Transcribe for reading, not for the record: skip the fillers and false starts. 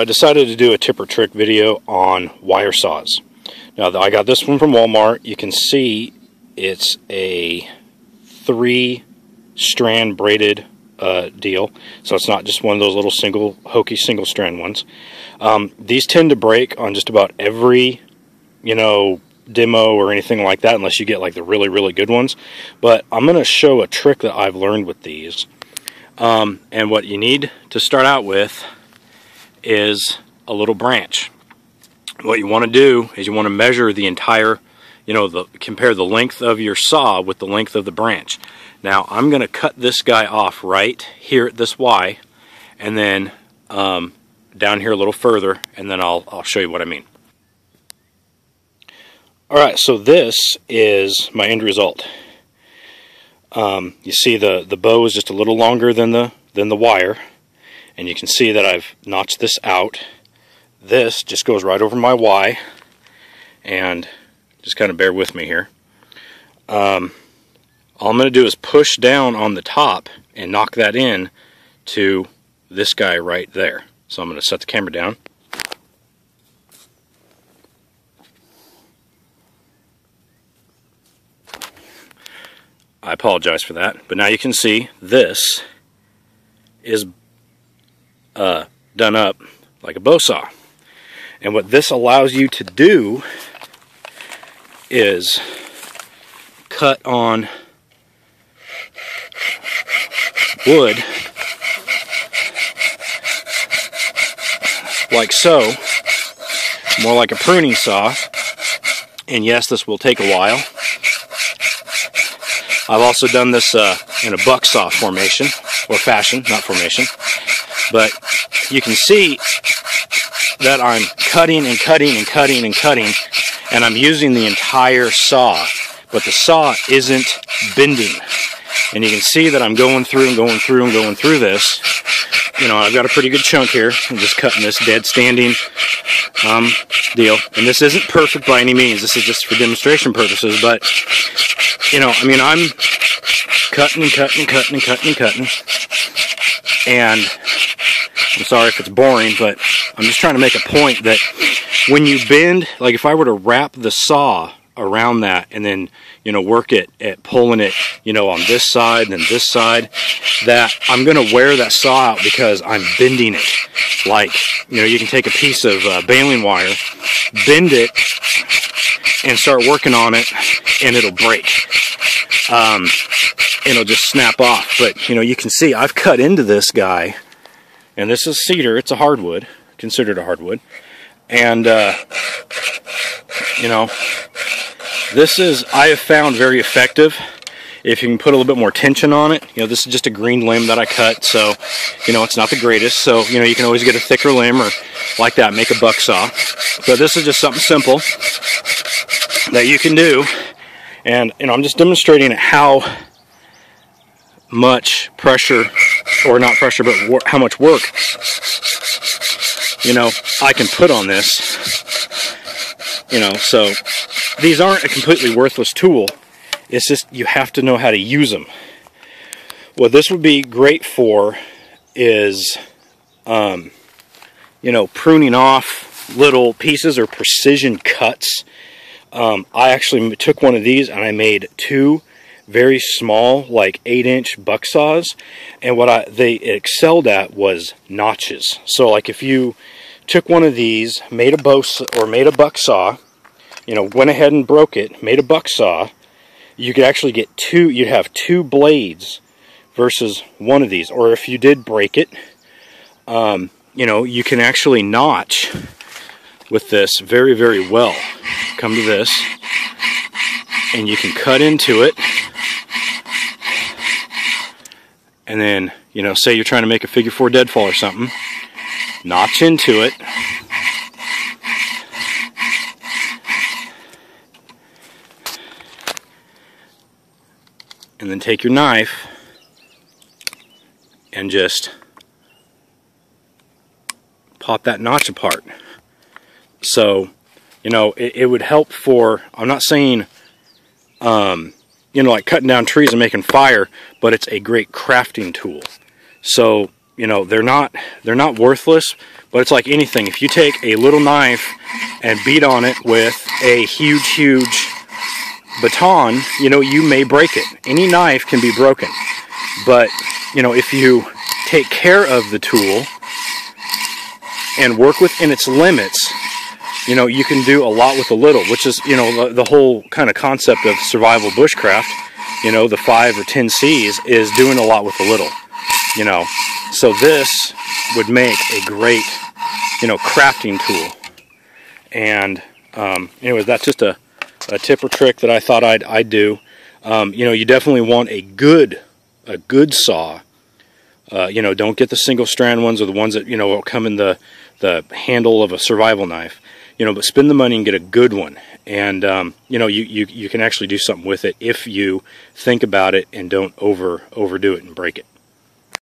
I decided to do a tip or trick video on wire saws. Now I got this one from Walmart. You can see it's a 3-strand braided deal, so it's not just one of those little hokey single strand ones. These tend to break on just about every, demo or anything like that, unless you get like the really good ones. But I'm going to show a trick that I've learned with these. And what you need to start out with is a little branch. What you want to do is you want to measure the entire, compare the length of your saw with the length of the branch. Now I'm going to cut this guy off right here at this Y, and then down here a little further, and then I'll show you what I mean. Alright, so this is my end result. You see the bow is just a little longer than the wire, and you can see that I've notched this out. This just goes right over my Y, and just kind of bear with me here. All I'm going to do is push down on the top and knock that in to this guy right there. So I'm going to set the camera down. I apologize for that, but now you can see this is done up like a bow saw. And what this allows you to do is cut on wood like so, more like a pruning saw. And yes, this will take a while. I've also done this in a buck saw formation, or fashion, not formation. But you can see that I'm cutting and cutting and cutting and cutting, and I'm using the entire saw, but the saw isn't bending. And you can see that I'm going through and going through and going through this. I've got a pretty good chunk here. I'm just cutting this dead standing deal. And this isn't perfect by any means. This is just for demonstration purposes. But, I'm cutting and cutting and cutting and cutting and cutting. And I'm sorry if it's boring, but I'm just trying to make a point that when you bend, like if I were to wrap the saw around that and then, work it at pulling it, on this side and then this side, that I'm going to wear that saw out because I'm bending it. Like, you can take a piece of baling wire, bend it, and start working on it, and it'll break. It'll just snap off. But, you can see I've cut into this guy, and this is cedar. It's a hardwood, considered a hardwood. And, this is, I have found, very effective if you can put a little bit more tension on it. This is just a green limb that I cut, so, it's not the greatest. So, you can always get a thicker limb or like that, make a buck saw. But this is just something simple that you can do. And, I'm just demonstrating how much pressure, or not pressure, but how much work, I can put on this. So these aren't a completely worthless tool. It's just you have to know how to use them. What this would be great for is, pruning off little pieces or precision cuts. I actually took one of these and I made 2 very small, like 8-inch buck saws, and what they excelled at was notches. So like if you took one of these, made a buck saw, went ahead and broke it, made a buck saw, you could actually get 2, you'd have 2 blades versus one of these. Or if you did break it, you can actually notch with this very well. Come to this, and you can cut into it, and then, say you're trying to make a figure 4 deadfall or something, notch into it, and then take your knife and just pop that notch apart. So, it would help for, I'm not saying, like cutting down trees and making fire, but it's a great crafting tool. So, they're not worthless, But it's like anything. If you take a little knife and beat on it with a huge baton, you know, you may break it. Any knife can be broken. But, you know, if you take care of the tool and work within its limits, you know, you can do a lot with a little, which is, you know, the whole kind of concept of survival bushcraft. You know, the 5 or 10 C's is doing a lot with a little, you know. So this would make a great, you know, crafting tool. And anyways, that's just a tip or trick that I thought I'd do. You know, you definitely want a good saw. You know, don't get the single strand ones or the ones that, you know, will come in the handle of a survival knife. You know, but spend the money and get a good one. And you know, you can actually do something with it if you think about it and don't overdo it and break it.